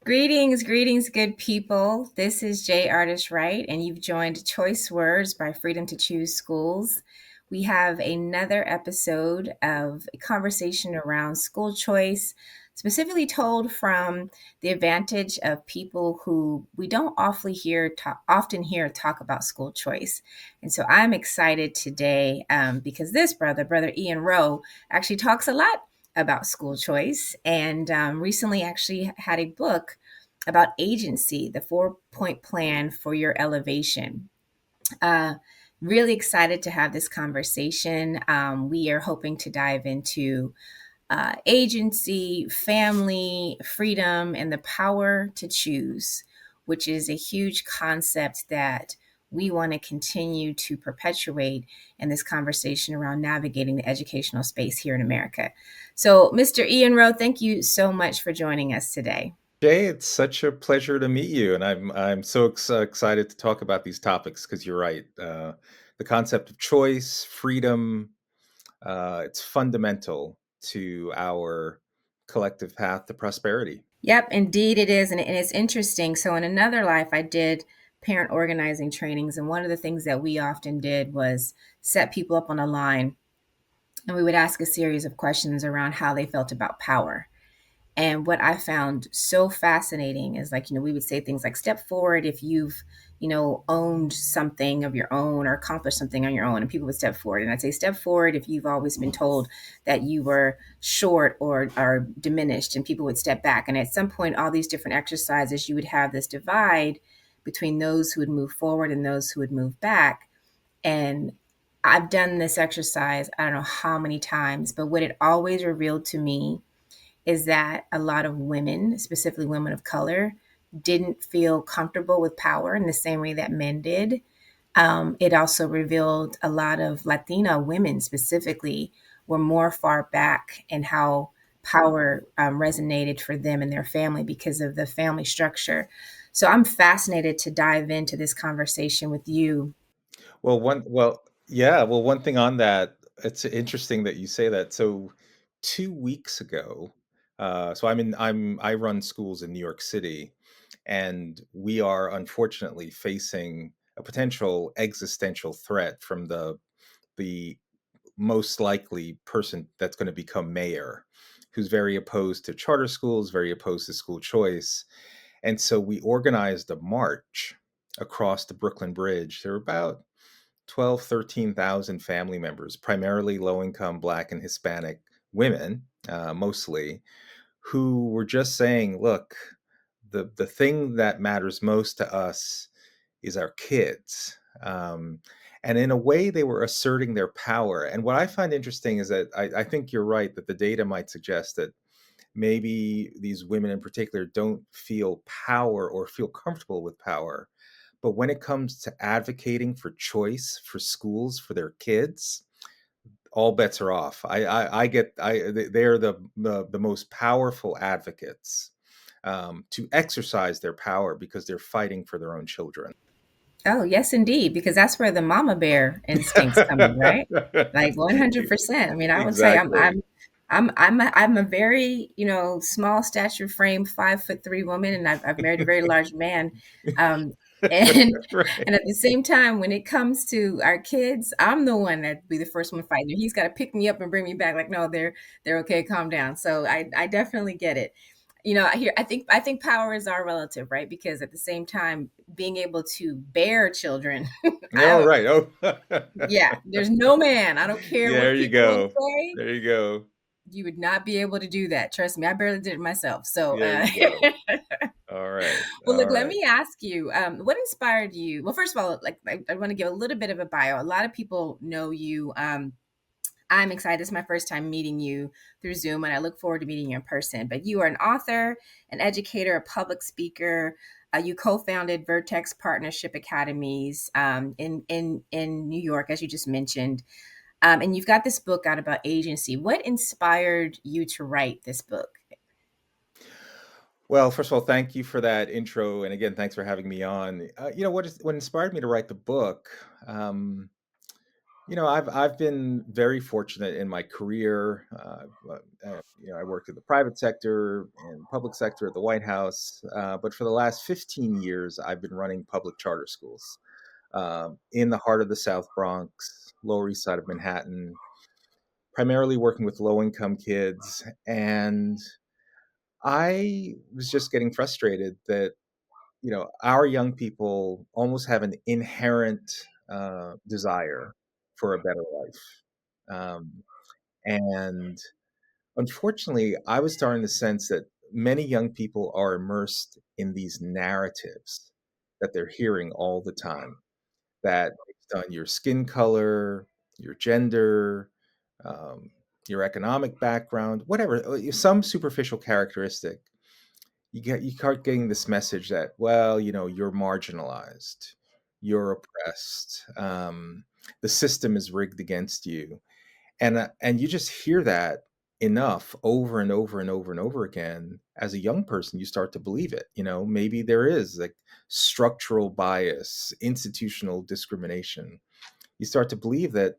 Greetings, greetings, good people. This is Artis-Wright, and you've joined Choice Words by Freedom to Choose Schools. We have another episode of a conversation around school choice, specifically told from the advantage of people who we don't often hear talk about school choice. And so I'm excited today because this brother Ian Rowe, actually talks a lot about school choice and recently actually had a book about agency, the 4-point plan for your elevation. Uh, really excited to have this conversation. We are hoping to dive into agency, family, freedom, and the power to choose, which is a huge concept that we want to continue to perpetuate in this conversation around navigating the educational space here in America. So, Mr. Ian Rowe, thank you so much for joining us today. Jay, it's such a pleasure to meet you, and I'm so excited to talk about these topics because you're right. The concept of choice, freedom, it's fundamental to our collective path to prosperity. Yep, indeed it is. And it's interesting. So, in another life, I did parent organizing trainings. And one of the things that we often did was set people up on a line and we would ask a series of questions around how they felt about power. And what I found so fascinating is like, we would say things like step forward if you've, owned something of your own or accomplished something on your own. And people would step forward. And I'd say step forward if you've always been told that you were short or diminished. And people would step back. And at some point, all these different exercises, you would have this divide between those who would move forward and those who would move back. And I've done this exercise, I don't know how many times, but what it always revealed to me is that a lot of women, specifically women of color, didn't feel comfortable with power in the same way that men did. It also revealed a lot of Latina women specifically were more far back in how power resonated for them and their family because of the family structure. So I'm fascinated to dive into this conversation with you. One thing on that, it's interesting that you say that. So 2 weeks ago, I run schools in New York City, and we are unfortunately facing a potential existential threat from the most likely person that's going to become mayor, who's very opposed to charter schools, very opposed to school choice. And so we organized a march across the Brooklyn Bridge. There were about 12, 13,000 family members, primarily low income Black and Hispanic women, mostly, who were just saying, look, the thing that matters most to us is our kids. And in a way, they were asserting their power. And what I find interesting is that I think you're right that the data might suggest that maybe these women in particular don't feel power or feel comfortable with power. But when it comes to advocating for choice for schools for their kids, all bets are off. They're the most powerful advocates to exercise their power because they're fighting for their own children. Oh, yes, indeed, because that's where the mama bear instincts come in, right? Like 100%. I mean, I would say Exactly. I'm a very, small stature frame, 5'3" woman, and I've married a very large man. Um, and Right. and at the same time, when it comes to our kids, I'm the one that be the first one fighting. He's got to pick me up and bring me back. Like, no, they're okay, calm down. So I definitely get it. I think power is our relative, right? Because at the same time, being able to bear children, All I right. Oh, yeah, there's no man. I don't care what there you people will go. say. There you go. You would not be able to do that. Trust me, I barely did it myself. So, There you go. All right. well, look, All let right. me ask you, what inspired you? Well, first of all, like I want to give a little bit of a bio. A lot of people know you. I'm excited. This is my first time meeting you through Zoom, and I look forward to meeting you in person. But you are an author, an educator, a public speaker. You co-founded Vertex Partnership Academies in New York, as you just mentioned, and you've got this book out about agency. What inspired you to write this book? Well, first of all, thank you for that intro, and again, thanks for having me on. What inspired me to write the book? Um, I've been very fortunate in my career. I worked in the private sector and public sector at the White House, but for the last 15 years, I've been running public charter schools in the heart of the South Bronx, Lower East Side of Manhattan, primarily working with low-income kids. And I was just getting frustrated that our young people almost have an inherent desire for a better life. And unfortunately, I was starting to sense that many young people are immersed in these narratives that they're hearing all the time, that based on your skin color, your gender, um, your economic background, whatever, some superficial characteristic, you start getting this message that, well, you're marginalized, you're oppressed, the system is rigged against you, and you just hear that enough over and over and over and over again. As a young person, you start to believe it. Maybe there is like structural bias, institutional discrimination. You start to believe that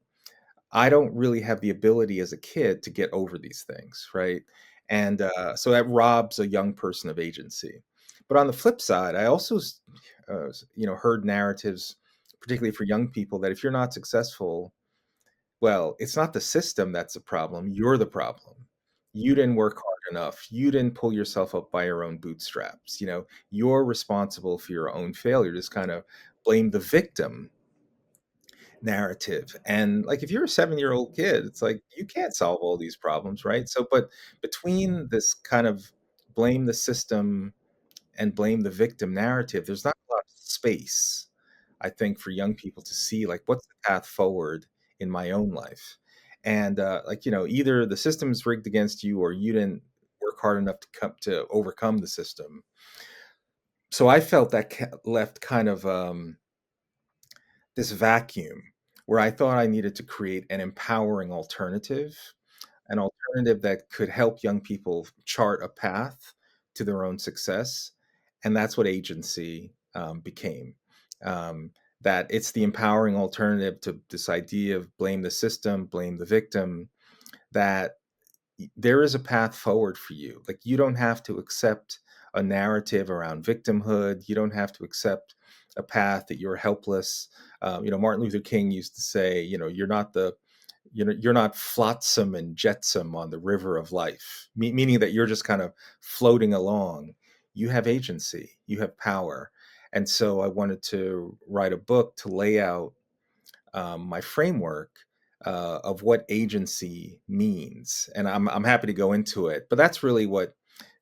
I don't really have the ability as a kid to get over these things, right? And so that robs a young person of agency. But on the flip side, I also, heard narratives, particularly for young people, that if you're not successful, well, it's not the system that's the problem. You're the problem. You didn't work hard enough. You didn't pull yourself up by your own bootstraps. You're responsible for your own failure. Just kind of blame the victim narrative. And like if you're a 7-year-old kid, it's like you can't solve all these problems, right? So, but between this kind of blame the system and blame the victim narrative, there's not a lot of space, I think, for young people to see like what's the path forward in my own life. And either the system's rigged against you or you didn't work hard enough to overcome the system. So I felt that left kind of this vacuum where I thought I needed to create an empowering alternative, an alternative that could help young people chart a path to their own success. And that's what agency became. Um, that it's the empowering alternative to this idea of blame the system, blame the victim, that there is a path forward for you. Like you don't have to accept a narrative around victimhood. You don't have to accept a path that you're helpless. Martin Luther King used to say, you're not flotsam and jetsam on the river of life, meaning that you're just kind of floating along. You have agency, you have power. And so I wanted to write a book to lay out my framework of what agency means, and I'm happy to go into it. But that's really what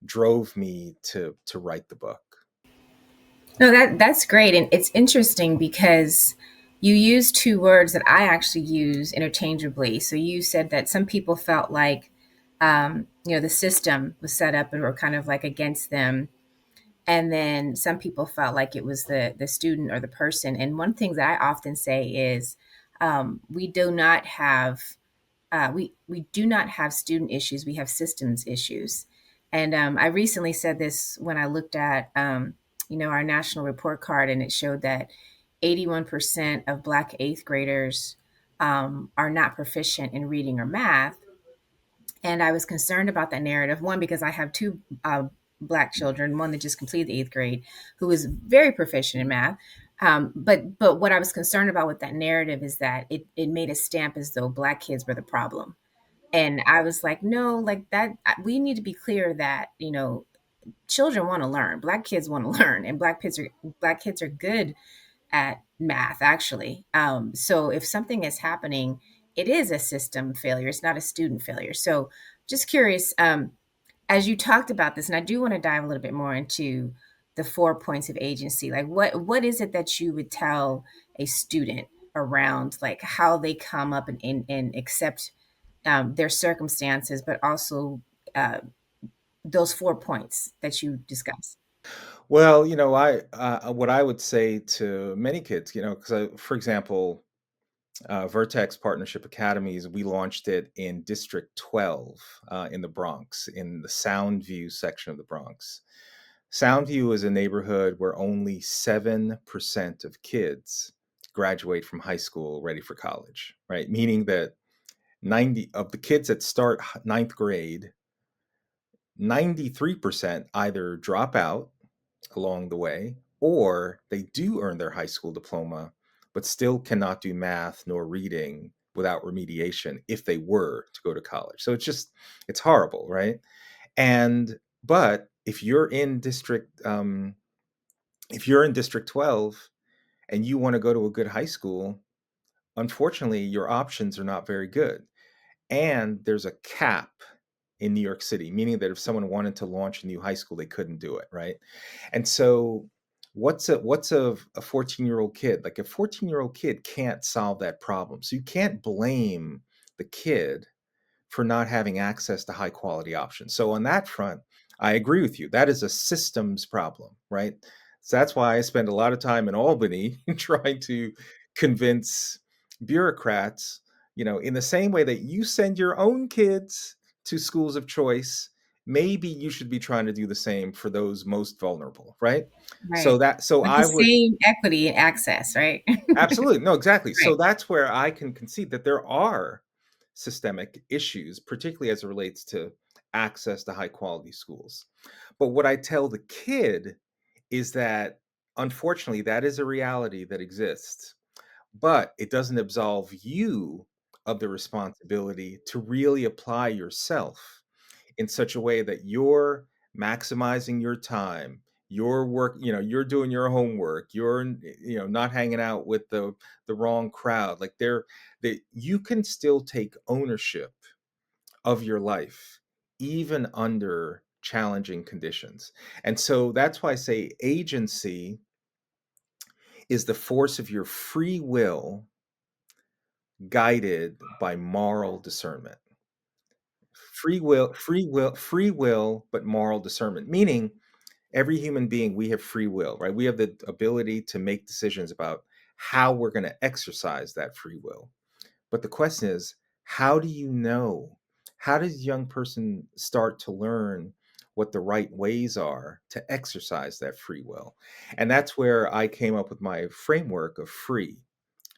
drove me to write the book. No, that's great, and it's interesting because you use two words that I actually use interchangeably. So you said that some people felt like, the system was set up and were kind of like against them, and then some people felt like it was the student or the person. And one thing that I often say is, we do not have we do not have student issues. We have systems issues. And I recently said this when I looked at our national report card, and it showed that 81% of Black eighth graders are not proficient in reading or math. And I was concerned about that narrative. One, because I have two Black children, one that just completed the eighth grade, who is very proficient in math. But what I was concerned about with that narrative is that it made a stamp as though Black kids were the problem. And I was like, no, like that, we need to be clear that, children want to learn. Black kids want to learn, and Black kids are good at math, actually. So if something is happening, it is a system failure. It's not a student failure. So just curious, as you talked about this, and I do want to dive a little bit more into the 4 points of agency. Like what is it that you would tell a student around like how they come up and accept their circumstances, but also uh, those 4 points that you discussed? Well, I what I would say to many kids, because for example, Vertex Partnership Academies, we launched it in District 12 in the Bronx, in the Soundview section of the Bronx. Soundview is a neighborhood where only 7% of kids graduate from high school ready for college, right? Meaning that 90 of the kids that start ninth grade, 93% either drop out along the way, or they do earn their high school diploma, but still cannot do math nor reading without remediation if they were to go to college. So it's horrible, right? And but if you're in District 12 and you want to go to a good high school, unfortunately, your options are not very good. And there's a cap in New York City, meaning that if someone wanted to launch a new high school, they couldn't do it, right? And so what's a 14-year-old kid? Like a 14-year-old kid can't solve that problem. So you can't blame the kid for not having access to high quality options. So on that front, I agree with you. That is a systems problem, right? So that's why I spend a lot of time in Albany trying to convince bureaucrats, in the same way that you send your own kids to schools of choice, maybe you should be trying to do the same for those most vulnerable, right? So Right. that so With the I would same equity and access, right? absolutely. No, exactly. So Right. that's where I can concede that there are systemic issues, particularly as it relates to access to high quality schools. But what I tell the kid is that unfortunately, that is a reality that exists, but it doesn't absolve you of the responsibility to really apply yourself in such a way that you're maximizing your time, your work, you're doing your homework, you're not hanging out with the wrong crowd. Like that you can still take ownership of your life even under challenging conditions. And so that's why I say agency is the force of your free will guided by moral discernment. Free will, but moral discernment, meaning every human being, we have free will, right? We have the ability to make decisions about how we're going to exercise that free will. But the question is, how do you know? How does a young person start to learn what the right ways are to exercise that free will? And that's where I came up with my framework of free: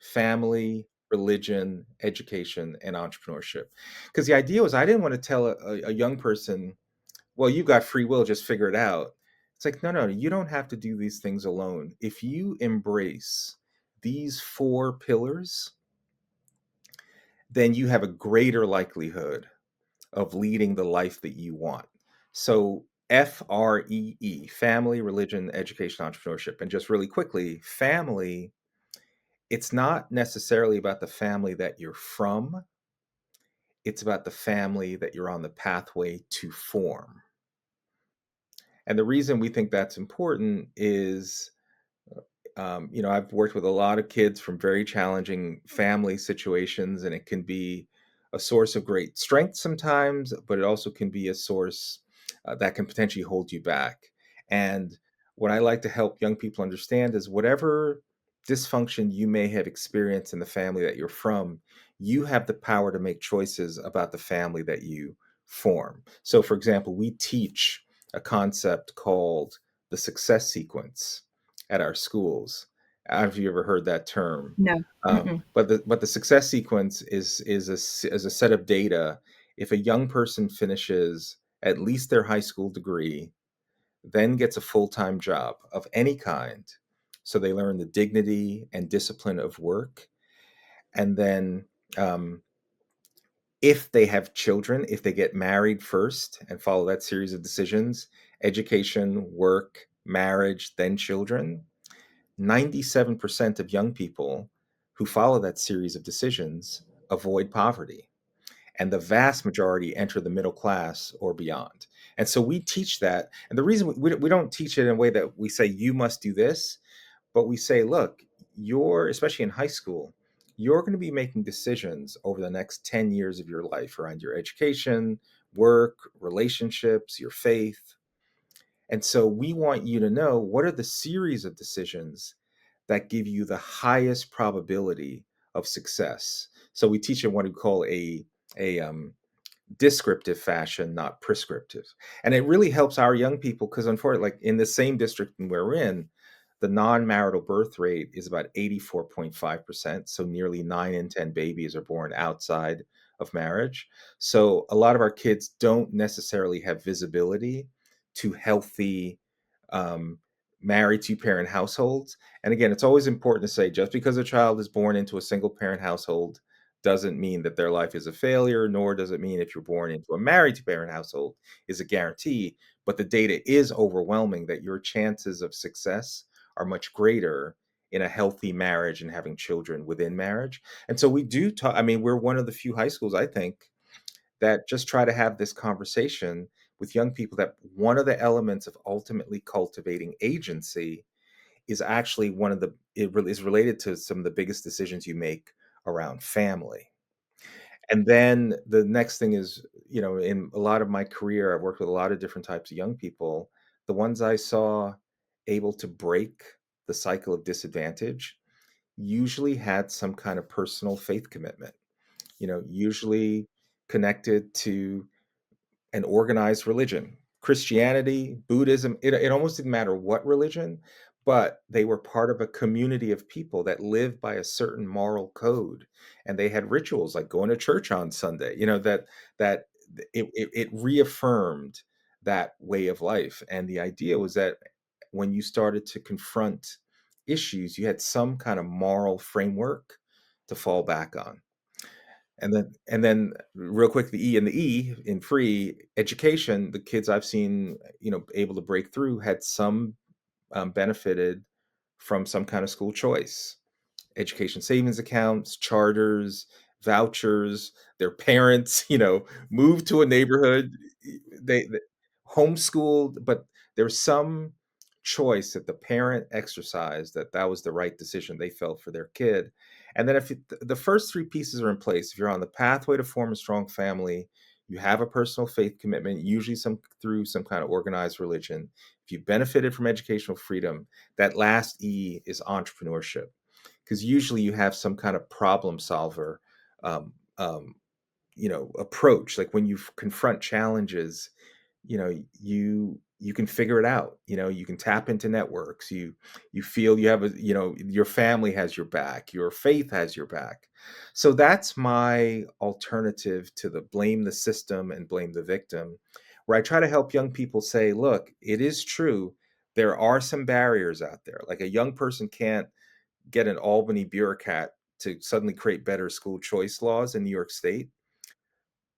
family, religion, education, and entrepreneurship. Because the idea was I didn't want to tell a young person, well, you've got free will, just figure it out. It's like, no, no, you don't have to do these things alone. If you embrace these four pillars, then you have a greater likelihood of leading the life that you want. So, FREE: family, religion, education, entrepreneurship. And just really quickly, family, it's not necessarily about the family that you're from, it's about the family that you're on the pathway to form. And the reason we think that's important is, I've worked with a lot of kids from very challenging family situations, and it can be a source of great strength sometimes, but it also can be a source that can potentially hold you back. And what I like to help young people understand is whatever dysfunction you may have experienced in the family that you're from, you have the power to make choices about the family that you form. So, for example, we teach a concept called the success sequence at our schools. I don't know if you ever heard that term. No. Mm-mm. But the success sequence is a set of data. If a young person finishes at least their high school degree, then gets a full-time job of any kind, so they learn the dignity and discipline of work, and then um, if they have children, if they get married first and follow that series of decisions: education, work, marriage, then children, 97% of young people who follow that series of decisions avoid poverty. And the vast majority enter the middle class or beyond. And so we teach that. And the reason we don't teach it in a way that we say, you must do this, but we say, look, especially in high school, you're going to be making decisions over the next 10 years of your life around your education, work, relationships, your faith. And so we want you to know what are the series of decisions that give you the highest probability of success. So we teach in what we call a descriptive fashion, not prescriptive. And it really helps our young people because, unfortunately, like in the same district where we're in, the non-marital birth rate is about 84.5%. So nearly 9 in 10 babies are born outside of marriage. So a lot of our kids don't necessarily have visibility to healthy um, married two-parent households. And again, it's always important to say just because a child is born into a single parent household doesn't mean that their life is a failure, nor does it mean if you're born into a married two-parent household is a guarantee. But the data is overwhelming that your chances of success are much greater in a healthy marriage and having children within marriage. And so we do talk, I mean, we're one of the few high schools, I think, that just try to have this conversation with young people that one of the elements of ultimately cultivating agency is actually is related to some of the biggest decisions you make around family. And then the next thing is, in a lot of my career, I've worked with a lot of different types of young people. The ones I saw able to break the cycle of disadvantage usually had some kind of personal faith commitment, usually connected to an organized religion. Christianity, Buddhism, it almost didn't matter what religion, but they were part of a community of people that lived by a certain moral code. And they had rituals like going to church on Sunday, that it reaffirmed that way of life. And the idea was that when you started to confront issues, you had some kind of moral framework to fall back on. And then real quick, the E in free education, the kids I've seen, able to break through had some benefited from some kind of school choice, education savings accounts, charters, vouchers. Their parents, moved to a neighborhood. They homeschooled, but there's some choice that the parent exercised that was the right decision they felt for their kid. And then if the first three pieces are in place, if you're on the pathway to form a strong family, you have a personal faith commitment, usually through some kind of organized religion. If you benefited from educational freedom, that last E is entrepreneurship, because usually you have some kind of problem solver um, um, approach. Like when you confront challenges, you can figure it out. You can tap into networks. You feel you have your family has your back, your faith has your back. So that's my alternative to the blame the system and blame the victim, where I try to help young people say, look, it is true, there are some barriers out there. Like a young person can't get an Albany bureaucrat to suddenly create better school choice laws in New York State,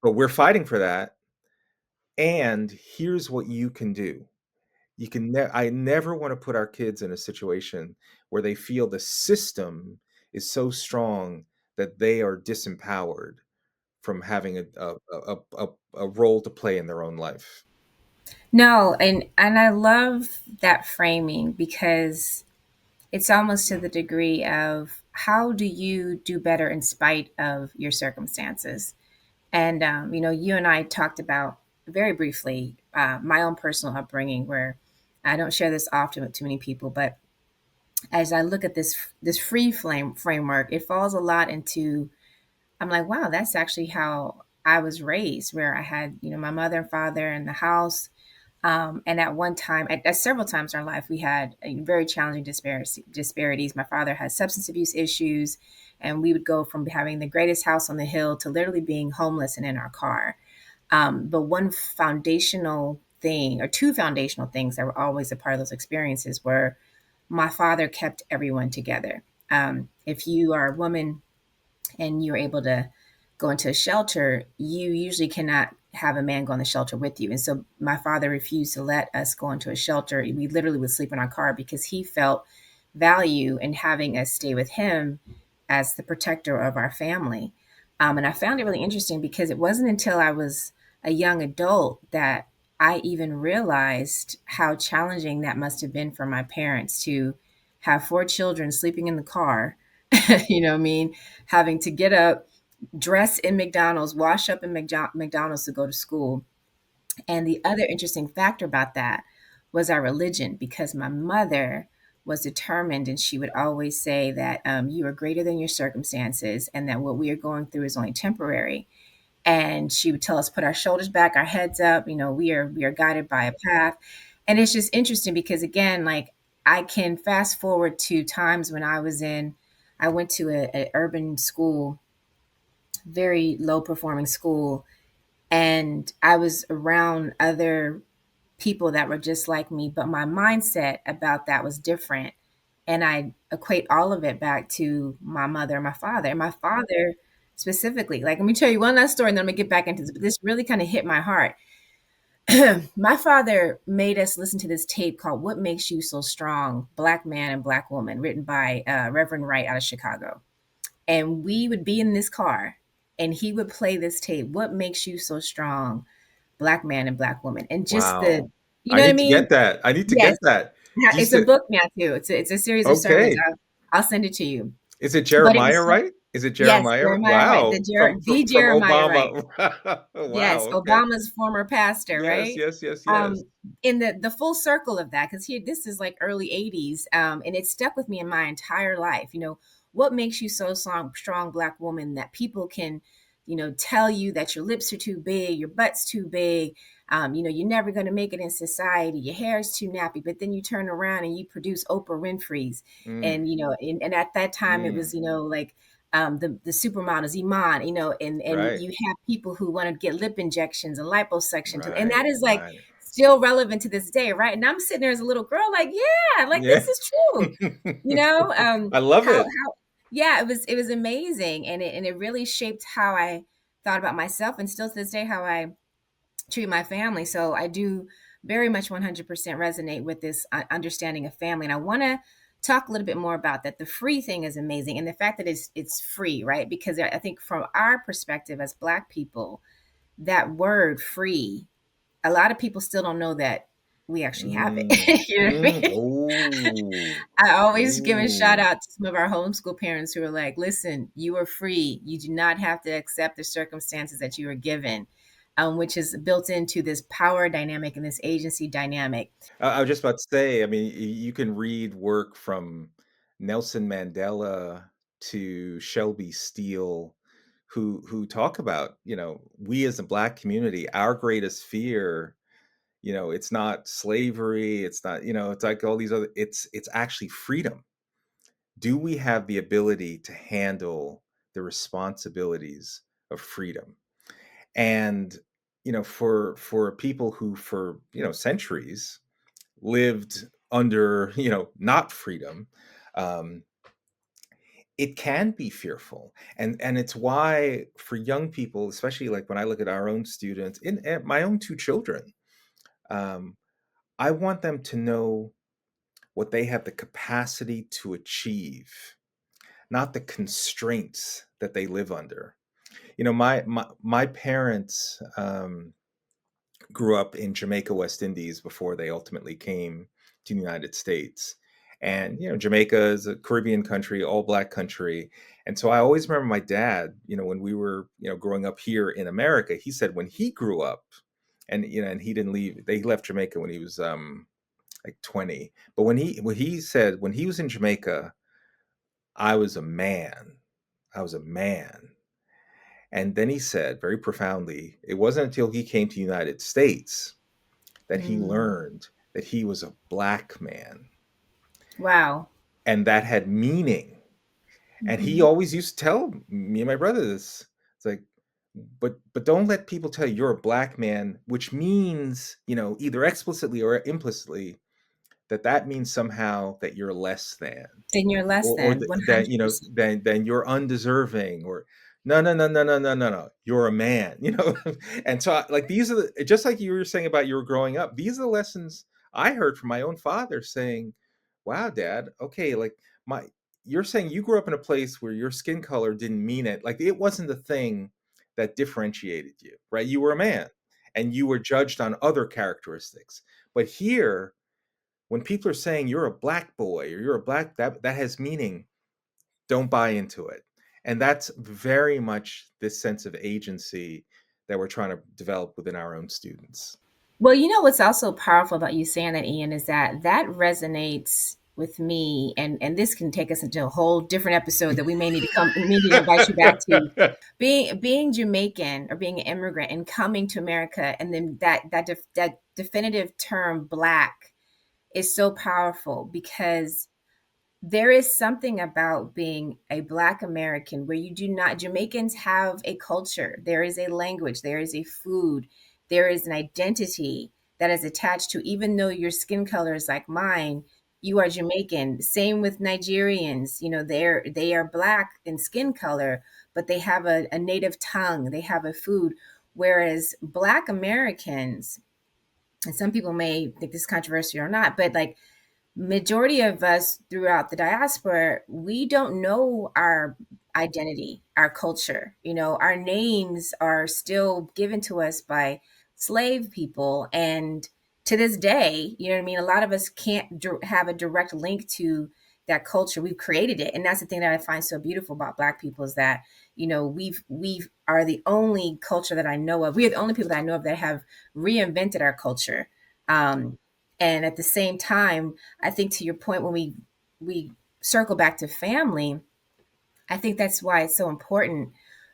but we're fighting for that. And here's what you can do. I never want to put our kids in a situation where they feel the system is so strong that they are disempowered from having a role to play in their own life. No, and I love that framing because it's almost to the degree of how do you do better in spite of your circumstances. And you and I talked about very briefly my own personal upbringing, where I don't share this often with too many people, but as I look at this free flame framework, it falls a lot into. I'm like, wow, that's actually how I was raised, where I had my mother and father in the house. And at one time, at several times in our life, we had very challenging disparities. My father had substance abuse issues, and we would go from having the greatest house on the hill to literally being homeless and in our car. But one foundational thing, or two foundational things that were always a part of those experiences, were my father kept everyone together. If you are a woman and you're able to go into a shelter, you usually cannot have a man go in the shelter with you. And so my father refused to let us go into a shelter. We literally would sleep in our car because he felt value in having us stay with him as the protector of our family. And I found it really interesting because it wasn't until I was a young adult that I even realized how challenging that must have been for my parents to have four children sleeping in the car, what I mean, having to get up, dress in McDonald's, wash up in McDonald's to go to school. And the other interesting factor about that was our religion, because my mother was determined, and she would always say that you are greater than your circumstances, and that what we are going through is only temporary. And she would tell us put our shoulders back, our heads up. We are guided by a path. And it's just interesting because again, like I can fast forward to times when I went to a urban school, very low performing school, and I was around other people that were just like me, but my mindset about that was different. And I equate all of it back to my mother and my father. And my father specifically, like, let me tell you one last story and then I'm gonna get back into this, but this really kind of hit my heart. My father made us listen to this tape called What Makes You So Strong, Black Man and Black Woman, written by Reverend Wright out of Chicago. And we would be in this car and he would play this tape, What Makes You So Strong, Black Man and Black Woman. And just Wow. you I know what I need to mean? get that. I need to Yes. get that. Yeah, Do you it's a say, book now too. It's a series of sermons. okay. I'll send it to you. Is it But it Jeremiah was so, Wright? Is it yes, Jeremiah? Jeremiah Wright, Wow. the From Jeremiah Wright. Obama. Wow. Yes, Okay. Obama's former pastor, Yes, right? yes, yes, yes. Um, in the full circle of that, because here this is like early '80s, and it stuck with me in my entire life. You know, what makes you so strong, black woman that people can, you know, tell you that your lips are too big, your butt's too big, you know, you're never going to make it in society, your hair is too nappy, but then you turn around and you produce Oprah Winfrey's, Mm, and you know, and at that time it was, mm, you know, like the supermodels, Iman, you know, and right. you have people who want to get lip injections and liposuction, and Right. that is like Right. still relevant to this day, right? And I'm sitting there as a little girl, like, yeah, like Yeah. this is true, you know. I love it. Yeah, it was amazing, and it really shaped how I thought about myself, and still to this day how I treat my family. So I do very much 100% resonate with this understanding of family. And I want to talk a little bit more about that. The free thing is amazing. And the fact that it's free, right? Because I think from our perspective as Black people, that word free, a lot of people still don't know that we actually have Mm, it. You know what I mm, mean? oh, I always give a shout oh. out to some of our homeschool parents who are like, listen, you are free. You do not have to accept the circumstances that you are given, which is built into this power dynamic and this agency dynamic. I was just about to say, I mean, you can read work from Nelson Mandela to Shelby Steele, who talk about, we as a Black community, our greatest fear, it's not slavery, it's not, it's like all these other, it's actually freedom. Do we have the ability to handle the responsibilities of freedom? And for people who for centuries lived under not freedom, um, it can be fearful, and it's why for young people, especially like when I look at our own students, in at my own two children, um, I want them to know what they have the capacity to achieve, not the constraints that they live under. My parents grew up in Jamaica, West Indies before they ultimately came to the United States. And Jamaica is a Caribbean country, all Black country. And so I always remember my dad, when we were, growing up here in America, he said when he grew up, and he didn't leave, they left Jamaica when he was like 20. But when he said when he was in Jamaica, I was a man. I was a man. And then he said very profoundly, it wasn't until he came to the United States that he Mm, learned that he was a Black man, wow. and that had meaning. And he Hmm. always used to tell me and my brother this. It's like, but don't let people tell you you're a Black man, which means, either explicitly or implicitly, that means somehow that you're less than, Then you're less or than that 100%. then you're undeserving, or no, no, no, no, no, no, no, no, you're a man. And so like these are just like you were saying about you were growing up, these are the lessons I heard from my own father saying, wow, dad, okay, like my you're saying you grew up in a place where your skin color didn't mean it, like it wasn't the thing that differentiated you, right? You were a man and you were judged on other characteristics. But here, when people are saying you're a Black boy or you're a Black, that has meaning, don't buy into it. And that's very much this sense of agency that we're trying to develop within our own students. Well, you know what's also powerful about you saying that, Ian, is that that resonates with me, and this can take us into a whole different episode that we may need to invite you back to. Being Jamaican or being an immigrant and coming to America, and then that definitive term Black is so powerful because there is something about being a Black American where you do not, Jamaicans have a culture, there is a language, there is a food, there is an identity that is attached to, even though your skin color is like mine, you are Jamaican. Same with Nigerians, you know, they are Black in skin color, but they have a native tongue, they have a food. Whereas Black Americans, and some people may think this is controversial or not, but like majority of us throughout the diaspora, we don't know our identity, our culture. You know, our names are still given to us by slave people. And to this day, you know what I mean? A lot of us can't have a direct link to that culture. We've created it. And that's the thing that I find so beautiful about Black people is that, you know, we are the only culture that I know of. We are the only people that I know of that have reinvented our culture. Um, and at the same time, I think to your point, when we circle back to family, I think that's why it's so important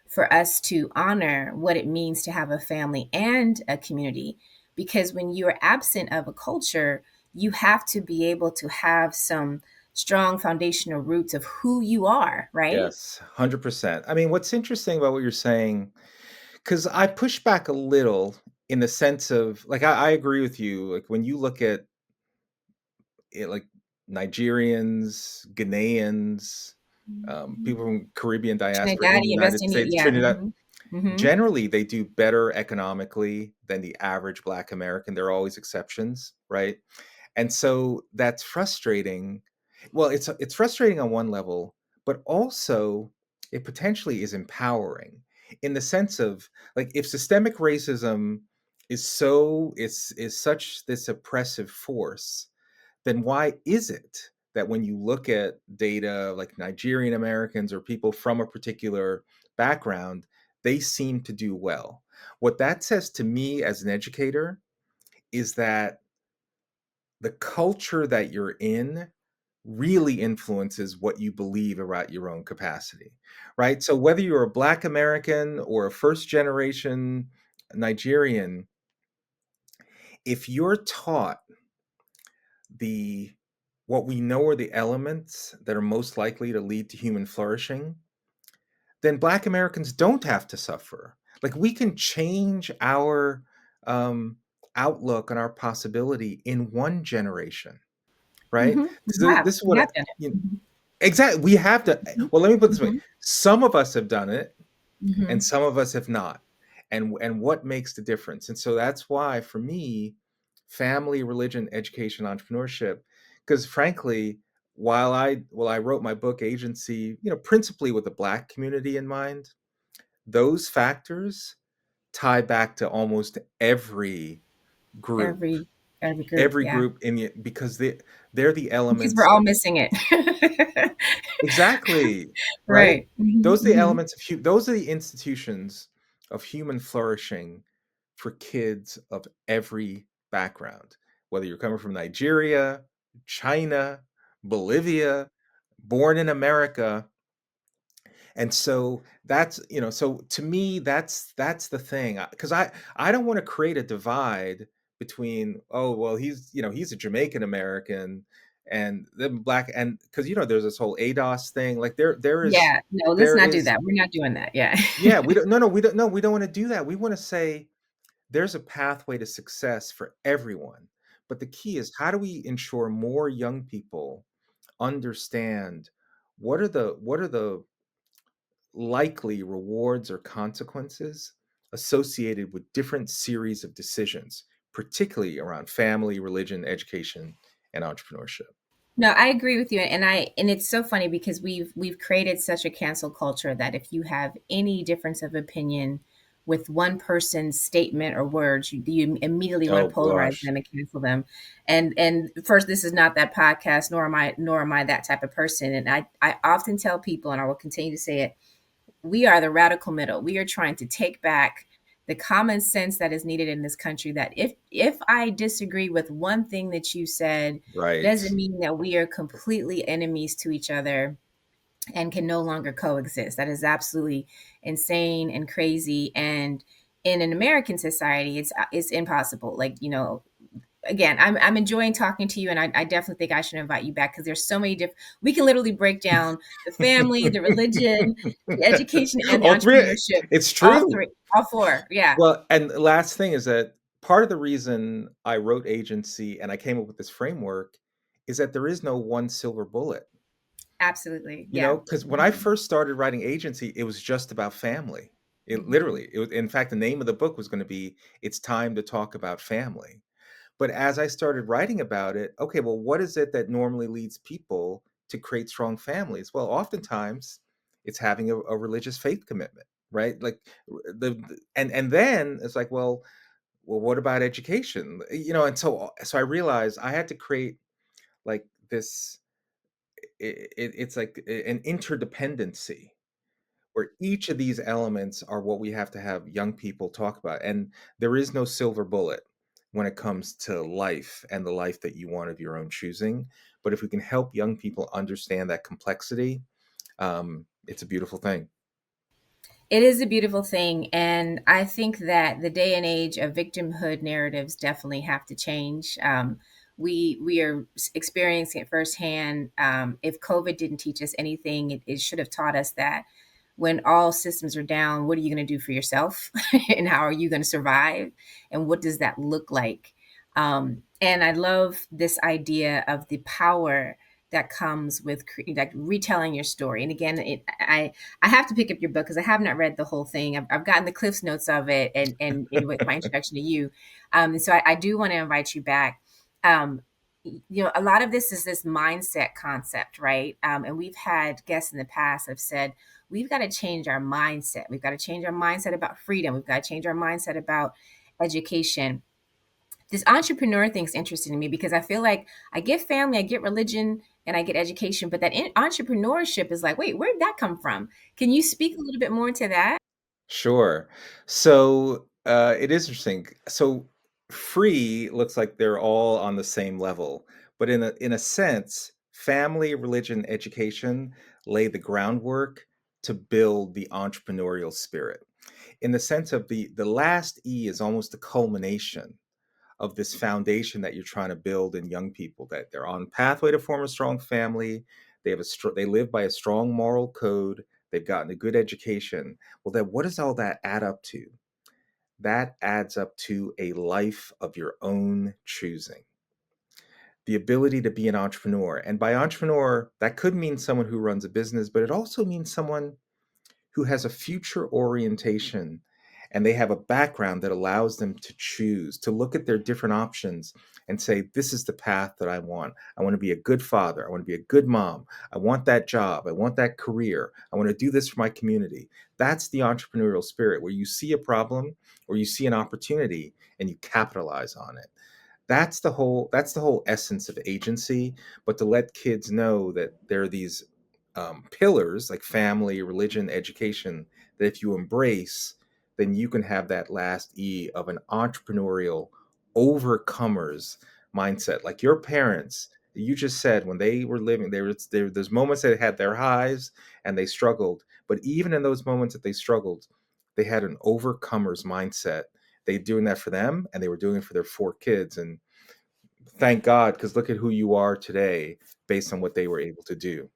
for us to honor what it means to have a family and a community. Because when you're absent of a culture, you have to be able to have some strong foundational roots of who you are, right? Yes, 100%. I mean, what's interesting about what you're saying, because I push back a little in the sense of, like, I agree with you. Like, when you look at it, like Nigerians, Ghanaians, people from Caribbean diaspora in the Trinidadian, West United Indian, States, yeah. Trinidad, Hmm. generally they do better economically than the average Black American. There are always exceptions, right? And so that's frustrating. Well, it's frustrating on one level, but also it potentially is empowering in the sense of, like, if systemic racism is such this oppressive force, then why is it that when you look at data like Nigerian Americans or people from a particular background, they seem to do well? What that says to me as an educator is that the culture that you're in really influences what you believe about your own capacity, right? So whether you're a Black American or a first generation Nigerian, if you're taught the what we know are the elements that are most likely to lead to human flourishing, then Black Americans don't have to suffer. Like, we can change our um, outlook on our possibility in one generation, right? Hmm. So this is We what have done it. exactly we have to. Well, let me put it this way: Hmm. some of us have done it, and Hmm. some of us have not. And what makes the difference? And so that's why, for me, family, religion, education, entrepreneurship, because frankly, while I wrote my book Agency, principally with the Black community in mind, those factors tie back to almost group Every every group, every yeah. group in the because they're the Because we're elements all of. missing it. Exactly, right? Right. Mhm, Those are the mhm. elements of those are the institutions of human flourishing for kids of every background, whether you're coming from Nigeria, China, Bolivia, born in America. And so so to me, that's the thing, because I don't want to create a divide between, oh well, he's a Jamaican American and the Black, and because there's this whole ADOS thing, like Yeah, no, let's there not do is that. We're not doing that, yeah. yeah, we don't no no we don't no we don't want to do that. We want to say there's a pathway to success for everyone, but the key is, how do we ensure more young people understand what are the likely rewards or consequences associated with different series of decisions, particularly around family, religion, education, and entrepreneurship. No, I agree with you, and it's so funny because we've created such a cancel culture that if you have any difference of opinion with one person's statement or words, you immediately want Oh to polarize gosh. them and cancel them. And first, this is not that podcast, nor am I that type of person. And I often tell people, and I will continue to say it, we are the radical middle. We are trying to take back the common sense that is needed in this country, that if I disagree with one thing that you said, Right. doesn't mean that we are completely enemies to each other and can no longer coexist. That is absolutely insane and crazy. And in an American society, it's impossible. Like, again, I'm enjoying talking to you, and I definitely think I should invite you back because there's so many different. We can literally break down the family, the religion, the education, and the All three. entrepreneurship. It's All true. three, all four. Yeah, Well, and the last thing is that part of the reason I wrote agency and I came up with this framework is that there is no one silver bullet. absolutely. You Yeah. know, because when I Hmm. first started writing agency, it was just about family. It Hmm. literally, it was, in fact, the name of the book was going to be "It's Time to Talk About Family." But as I started writing about it, okay, well, what is it that normally leads people to create strong families? Well, oftentimes it's having a religious faith commitment, right? Like and then it's like, well, what about education? You know, and so I realized I had to create like this. It's like an interdependency where each of these elements are what we have to have young people talk about. And there is no silver bullet when it comes to life and the life that you want of your own choosing. But if we can help young people understand that complexity, it's a beautiful thing. It is a beautiful thing. And I think that the day and age of victimhood narratives definitely have to change. We are experiencing it firsthand. If COVID didn't teach us anything, it should have taught us that when all systems are down, what are you going to do for yourself? And how are you going to survive? And what does that look like? And I love this idea of the power that comes with like retelling your story. And again, I have to pick up your book because I have not read the whole thing. I've gotten the cliffs notes of it, and with my introduction to you. And so I do want to invite you back. Um, a lot of this is this mindset concept, right? And we've had guests in the past have said we've got to change our mindset. We've got to change our mindset about freedom. We've got to change our mindset about education. This entrepreneur thing's interesting to me because I feel like I get family, I get religion, and I get education, but that entrepreneurship is like, wait, where did that come from? Can you speak a little bit more to that? Sure. So it is interesting. So free looks like they're all on the same level, but in a sense, family, religion, education lay the groundwork to build the entrepreneurial spirit. In the sense of the last E is almost the culmination of this foundation that you're trying to build in young people, that they're on pathway to form a strong family, they live by a strong moral code, they've gotten a good education. Well, then what does all that add up to? That adds up to a life of your own choosing, the ability to be an entrepreneur. And by entrepreneur, that could mean someone who runs a business, but it also means someone who has a future orientation and they have a background that allows them to choose, to look at their different options and say, this is the path that I want. I want to be a good father. I want to be a good mom. I want that job. I want that career. I want to do this for my community. That's the entrepreneurial spirit where you see a problem or you see an opportunity and you capitalize on it. That's the whole essence of agency, but to let kids know that there are these pillars like family, religion, education that if you embrace, then you can have that last E of an entrepreneurial overcomers mindset. Like your parents, you just said when they were living, there's moments that had their highs and they struggled, but even in those moments that they struggled, they had an overcomers mindset. They doing that for them, and they were doing it for their four kids. And thank God, because look at who you are today based on what they were able to do.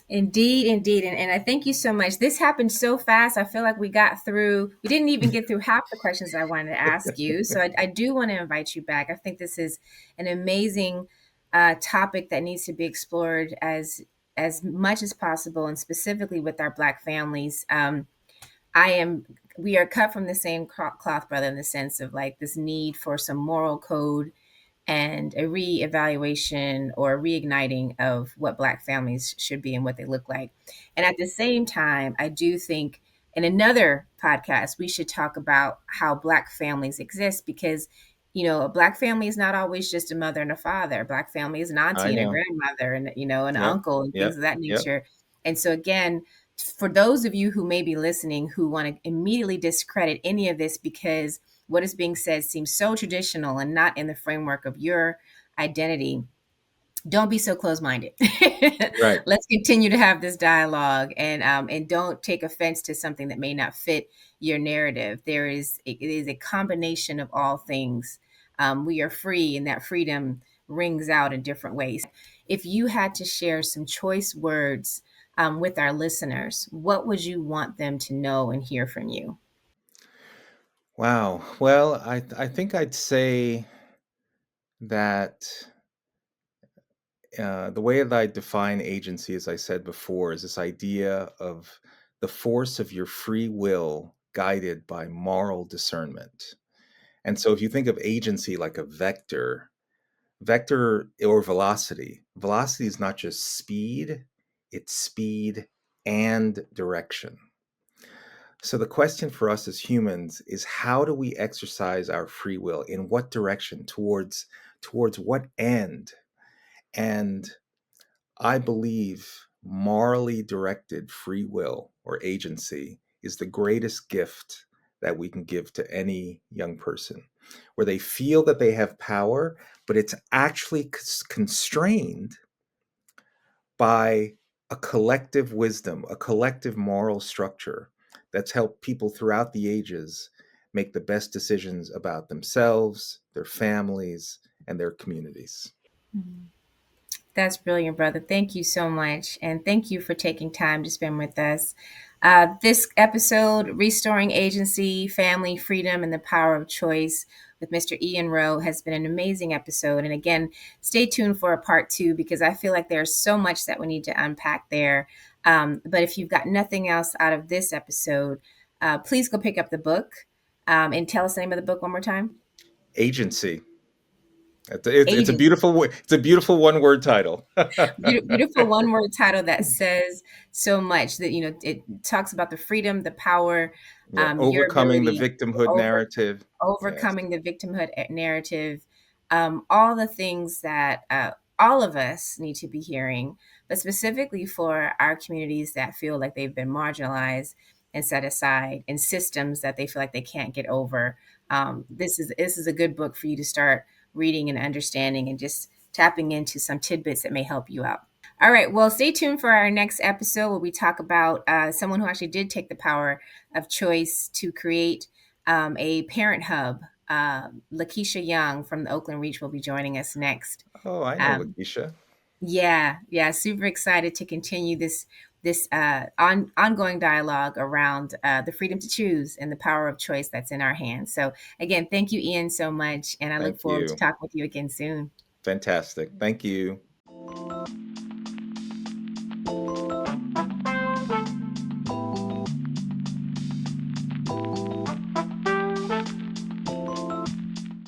Indeed, indeed. And I thank you so much. This happened so fast. I feel like we didn't even get through half the questions I wanted to ask you. So I do want to invite you back. I think this is an amazing topic that needs to be explored as much as possible, and specifically with our Black families. I am we are cut from the same cloth, brother, in the sense of like this need for some moral code and a reevaluation or reigniting of what Black families should be and what they look like. And at the same time, I do think in another podcast, we should talk about how Black families exist because, a Black family is not always just a mother and a father. A Black family is an I auntie and a know. grandmother and, an Yep. uncle and things Yep. of that Yep. nature. And so, again, for those of you who may be listening who want to immediately discredit any of this because what is being said seems so traditional and not in the framework of your identity, don't be so close-minded. Right. Let's continue to have this dialogue, and don't take offense to something that may not fit your narrative. It is a combination of all things we are free, and that freedom rings out in different ways. If you had to share some choice words with our listeners, what would you want them to know and hear from you? Wow. Well, I think I'd say that the way that I define agency, as I said before, is this idea of the force of your free will guided by moral discernment. And so if you think of agency like a vector, vector or velocity, velocity is not just speed, it's speed and direction. So the question for us as humans is how do we exercise our free will? In what direction? Towards what end? And I believe morally directed free will or agency is the greatest gift that we can give to any young person, where they feel that they have power, but it's actually constrained by a collective wisdom, a collective moral structure that's helped people throughout the ages make the best decisions about themselves, their families, and their communities. Mhm. That's brilliant, brother. Thank you so much. And thank you for taking time to spend with us. This episode, Restoring Agency, Family, Freedom, and the Power of Choice with Mr. Ian Rowe, has been an amazing episode. And again, stay tuned for a part two because I feel like there's so much that we need to unpack there. But if you've got nothing else out of this episode, please go pick up the book and tell us the name of the book one more time. Agency. It's a Agency. beautiful one word title. Beautiful one word title that says so much that it talks about the freedom, the power, Yeah, your overcoming the ability to victimhood narrative. Yes. overcoming the victimhood narrative, all the things that all of us need to be hearing, but specifically for our communities that feel like they've been marginalized and set aside in systems that they feel like they can't get over. This is a good book for you to start reading and understanding and just tapping into some tidbits that may help you out. All right. Well, stay tuned for our next episode where we talk about someone who actually did take the power of choice to create a parent hub. Lakeisha Young from the Oakland Reach will be joining us next. Oh, I know Um, Lakeisha. yeah, yeah, super excited to continue this ongoing dialogue around the freedom to choose and the power of choice that's in our hands. So again, thank you, Ian, so much, and I look Thank forward to you. talking with you again soon. Fantastic. Thank you.